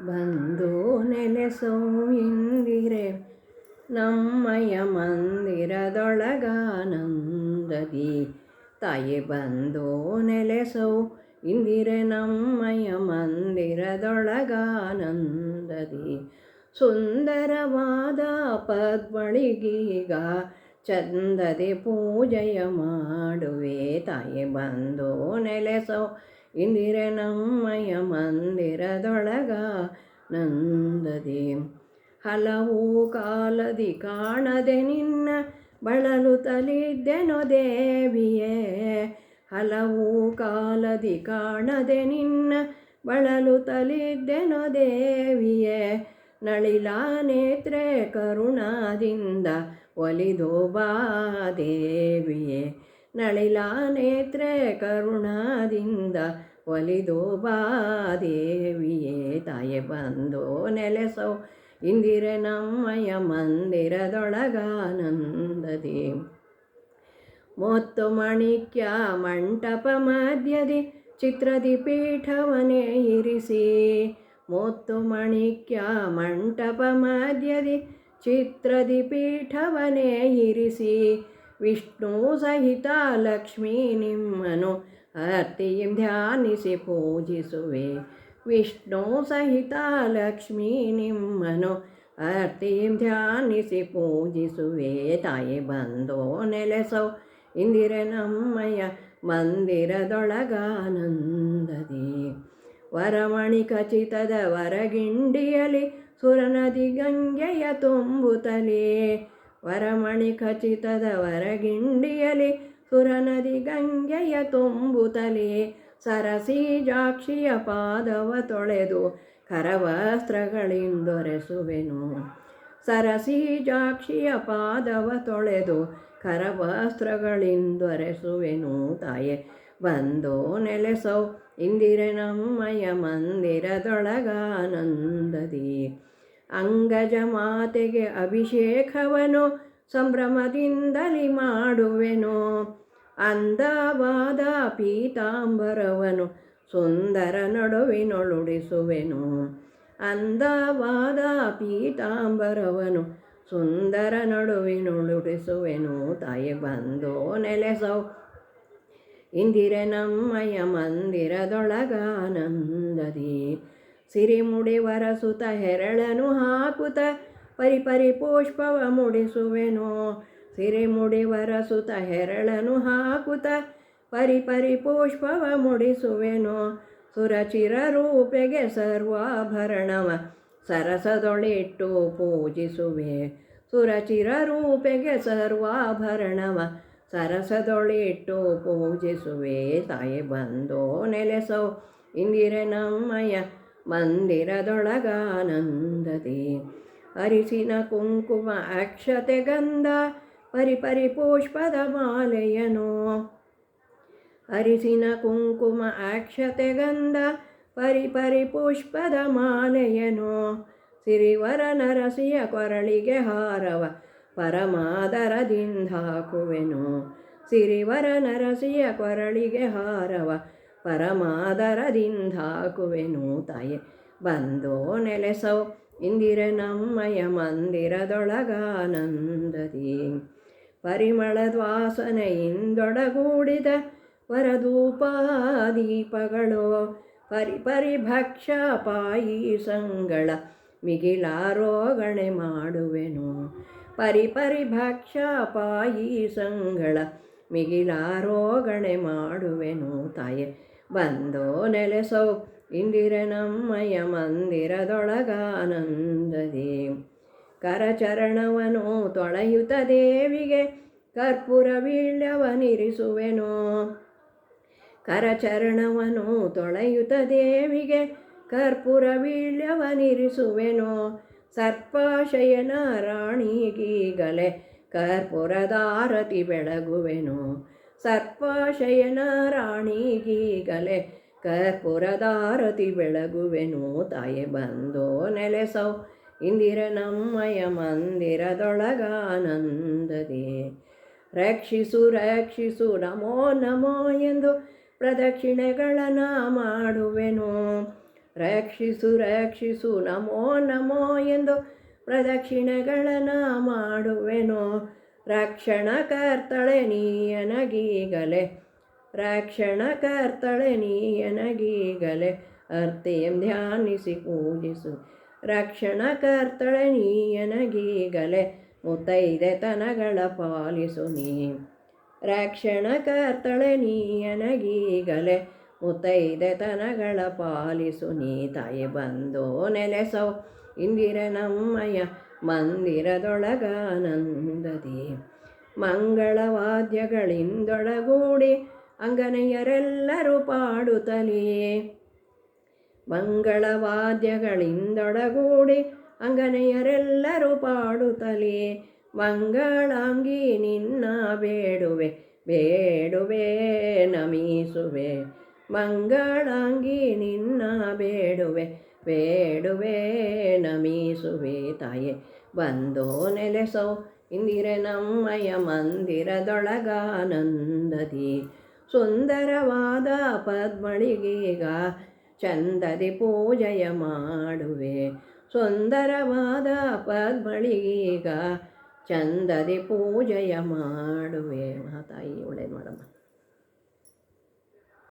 ಬಂದು ನೆಲೆಸೋ ಇಂದಿರೆ ನಮ್ಮಯ ಮಂದಿರದೊಳಗಾನಂದದಿ. ತಾಯಿ ಬಂದು ನೆಲೆಸೋ ಇಂದಿರೆ ನಮ್ಮಯ ಮಂದಿರದೊಳಗಾನಂದದಿ. ಸುಂದರವಾದ ಪದ್ಮಳಿಗೀಗ ಚಂದದಿ ಪೂಜೆಯ ಮಾಡುವೆ. ತಾಯಿ ಬಂದು ನೆಲೆಸೋ ಇಂದಿರೆ ನಮ್ಮಯ ಮಂದಿರದೊಳಗಾನಂದದಿ. ಹಲವು ಕಾಲದಿ ಕಾಣದೆ ನಿನ್ನ ಬಳಲುತ್ತಲಿದ್ದೆನೋ ದೇವಿಯೇ. ಹಲವು ಕಾಲದಿ ಕಾಣದೆ ನಿನ್ನ ಬಳಲುತ್ತಲಿದ್ದೆನೋ ದೇವಿಯೇ. ನಳಿಲ ನೇತ್ರೆ ಕರುಣದಿಂದ ಒಲಿದು ಬಾ ದೇವಿಯೇ. ನಳಿಲ ನೇತ್ರೆ ಕರುಣದಿಂದ ಒಲಿದು ಬಾ ದೇವಿಯೇ. ತಾಯಿ ಬಂದು ನೆಲೆಸೋ ಇಂದಿರೆ ನಮ್ಮಯ ಮಂದಿರದೊಳಗಾನಂದದಿ. ಮುತ್ತು ಮಾಣಿಕ್ಯ ಮಂಟಪ ಮಧ್ಯದಿ ಚಿತ್ರದಿ ಪೀಠವನೇ ಇರಿಸಿ. ಮುತ್ತು ಮಾಣಿಕ್ಯ ಮಂಟಪ ಮಧ್ಯದಿ ಚಿತ್ರದಿ ಪೀಠವನೇ ಇರಿಸಿ. ವಿಷ್ಣು ಸಹಿತ ಲಕ್ಷ್ಮೀ ನಿಮ್ಮನು ಆರ್ತಿಯಂ ಧ್ಯಾನಿಸಿ ಪೂಜಿಸುವೆ. ವಿಷ್ಣು ಸಹಿತ ಲಕ್ಷ್ಮೀ ನಿಮ್ಮನು ಆರ್ತಿಯಂ ಧ್ಯಾನಿಸಿ ಪೂಜಿಸುವೆ. ತಾಯಿ ಬಂದು ನೆಲೆಸೋ ಇಂದಿರೆ ನಮ್ಮಯ ಮಂದಿರದೊಳಗಾನಂದದಿ. ವರಮಣಿ ಖಚಿತದ ವರಗಿಂಡಿಯಲಿ ಸುರನದಿ ಗಂಗೆಯ ತುಂಬುತ್ತಲೇ. ವರಮಣಿ ಖಚಿತದ ವರಗಿಂಡಿಯಲಿ ಸುರನದಿ ಗಂಗೆಯ ತುಂಬುತ್ತಲೇ. ಸರಸೀಜಾಕ್ಷಿಯ ಪಾದವ ತೊಳೆದು ಕರವಸ್ತ್ರಗಳಿಂದೊರೆಸುವೆನು. ಸರಸೀಜಾಕ್ಷಿಯ ಪಾದವ ತೊಳೆದು ಕರವಸ್ತ್ರಗಳಿಂದೊರೆಸುವೆನು. ತಾಯೆ ಬಂದು ನೆಲೆಸೋ ಇಂದಿರೆ ನಮ್ಮಯ ಮಂದಿರದೊಳಗಾನಂದದಿ. ಅಂಗಜ ಮಾತೆಗೆ ಅಭಿಷೇಕವನು ಸಂಭ್ರಮದಿಂದಲಿ ಮಾಡುವೆನು. ಅಂದವಾದ ಪೀತಾಂಬರವನು ಸುಂದರ ನಡುವಿನೊಳುಡಿಸುವೆನು. ಅಂದವಾದ ಪೀತಾಂಬರವನು ಸುಂದರ ನಡುವಿನೊಳುಡಿಸುವೆನು. ತಾಯಿ ಬಂದು ನೆಲೆಸೋ ಇಂದಿರೆ ನಮ್ಮಯ ಮಂದಿರದೊಳಗಾನಂದದಿ. ಸಿರಿಮುಡಿ ವರಸುತ ಹೆರಳನು ಹಾಕುತ್ತ ಪರಿಪರಿ ಪುಷ್ಪವ ಮುಡಿಸುವೆನು. ಸಿರಿಮುಡಿ ವರಸುತ ಹೆರಳನು ಹಾಕುತ್ತ ಪರಿಪರಿ ಪುಷ್ಪವ ಮುಡಿಸುವೆನು. ಸುರಚಿರ ರೂಪೆಗೆ ಸರ್ವಾಭರಣವ ಸರಸದೊಳಿಟ್ಟು ಪೂಜಿಸುವೆ. ಸುರಚಿರ ರೂಪೆಗೆ ಸರ್ವಾಭರಣವ ಸರಸದೊಳಿಟ್ಟು ಪೂಜಿಸುವೆ. ತಾಯಿ ಬಂದು ನೆಲೆಸೋ ಇಂದಿರೆ ನಮ್ಮಯ ಮಂದಿರದೊಳಗಾನಂದದಿ. ಅರಿಸಿನ ಕುಂಕುಮ ಅಕ್ಷತೆ ಗಂಧ ಪರಿಪರಿ ಪುಷ್ಪದ ಮಾಲೆಯನು. ಅರಿಸಿನ ಕುಂಕುಮ ಅಕ್ಷತೆ ಗಂಧ ಪರಿಪರಿ ಪುಷ್ಪದ ಮಾಲೆಯನು. ಸಿರಿವರ ನರಸಿಯ ಕೊರಳಿಗೆ ಹಾರವ ಪರಮಾದರದಿಂದಾಕುವೆನು. ಸಿರಿವರ ನರಸಿಯ ಕೊರಳಿಗೆ ಹಾರವ ಪರಮಾದರದಿಂದಾಕುವೆನು. ತಾಯಿ ಬಂದು ನೆಲೆಸೋ ಇಂದಿರೆ ನಮ್ಮಯ ಮಂದಿರದೊಳಗಾನಂದದಿ. ಪರಿಮಳದ ವಾಸನೆಯಿಂದೊಡಗೂಡಿದ ವರಧೂಪಾದೀಪಗಳು ಪರಿಪರಿ ಭಕ್ಷ್ಯ ಪಾಯಸಂಗಳ ಮಿಗಿಲಾರೋಗಣೆ ಮಾಡುವೆನು. ಪರಿಪರಿ ಭಕ್ಷ್ಯ ಪಾಯಸಂಗಳ ಮಿಗಿಲಾರೋಗಣೆ ಮಾಡುವೆನು. ತಾಯಿ ಬಂದು ನೆಲೆಸೋ ಇಂದಿರೆ ನಮ್ಮಯ ಮಂದಿರದೊಳಗಾನಂದದಿ. ಕರಚರಣವನು ತೊಳೆಯುತ್ತ ದೇವಿಗೆ ಕರ್ಪೂರ ವೀಳ್ಯವನಿರಿಸುವೆನು. ಕರಚರಣವನು ತೊಳೆಯುತ್ತ ದೇವಿಗೆ ಕರ್ಪೂರ ವೀಳ್ಯವನಿರಿಸುವೆನು. ಸರ್ಪಶಯನ ರಾಣಿಗೀಗಲೇ ಕರ್ಪೂರದಾರತಿ ಬೆಳಗುವೆನು. ಸರ್ಪಶಯನ ರಾಣಿಗೀಗಲೇ ಕರ್ಪೂರದಾರತಿ ಬೆಳಗುವೆನು. ತಾಯಿ ಬಂದು ನೆಲೆಸೋ ಇಂದಿರೆ ನಮ್ಮಯ ಮಂದಿರದೊಳಗಾನಂದದಿ. ರಕ್ಷಿಸು ರಕ್ಷಿಸು ನಮೋ ನಮೋ ಎಂದು ಪ್ರದಕ್ಷಿಣೆಗಳನ್ನ ಮಾಡುವೆನು. ರಕ್ಷಿಸು ರಕ್ಷಿಸು ನಮೋ ನಮೋ ಎಂದು ಪ್ರದಕ್ಷಿಣೆಗಳನ್ನು ಮಾಡುವೆನೋ. ರಕ್ಷಣಕರ್ತಳೆ ನೀಯನಗೀಗಲೇ ರಕ್ಷಣಕರ್ತಳೆ ನೀಯನಗೀಗಲೇ ಅರ್ತೆಯಂ ಧ್ಯಾನಿಸಿ ಪೂಜಿಸು. ರಕ್ಷಣಕರ್ತಳೆ ನೀಯನಗೀಗಲೇ ಮುತ್ತೈದೆತನಗಳ ಪಾಲಿಸು ನೀ. ರಕ್ಷಣಕರ್ತಳೆ ನೀಯನಗೀಗಲೇ ಮುತ್ತೈದೆತನಗಳ ಪಾಲಿಸು ನೀ. ತಾಯಿ ಬಂದು ನೆಲೆಸೋ ಇಂದಿರೆ ನಮ್ಮಯ ಮಂದಿರದೊಳಗಾನಂದದಿ. ಮಂಗಳವಾದ್ಯಗಳಿಂದೊಡಗೂಡಿ ಅಂಗನೆಯರೆಲ್ಲರೂ ಪಾಡುತ್ತಲಿಯೇ. ಮಂಗಳವಾದ್ಯಗಳಿಂದೊಡಗೂಡಿ ಅಂಗನೆಯರೆಲ್ಲರೂ ಪಾಡುತ್ತಲಿಯೇ. ಮಂಗಳಾಂಗಿ ನಿನ್ನ ಬೇಡುವೆ ಬೇಡುವೆ ನಮಿಸುವೆ. ಮಂಗಳಾಂಗಿ ನಿನ್ನ ಬೇಡುವೆ ಬೇಡುವೆ ನಮಿಸುವೆ. ತಾಯೆ ಬಂದೋ ನೆಲೆಸೋ ಇಂದಿರೆ ನಮ್ಮಯ ಮಂದಿರದೊಳಗಾನಂದದಿ. ಸುಂದರವಾದ ಪದ್ಮಳಿಗೀಗ ಚಂದದಿ ಪೂಜೆಯ ಮಾಡುವೆ. ಸುಂದರವಾದ ಪದ್ಮಳಿಗೀಗ ಚಂದದಿ ಪೂಜೆಯ ಮಾಡುವೆ. ತಾಯಿ ಒಳ್ಳೇದು ಮಾಡಮ್ಮ.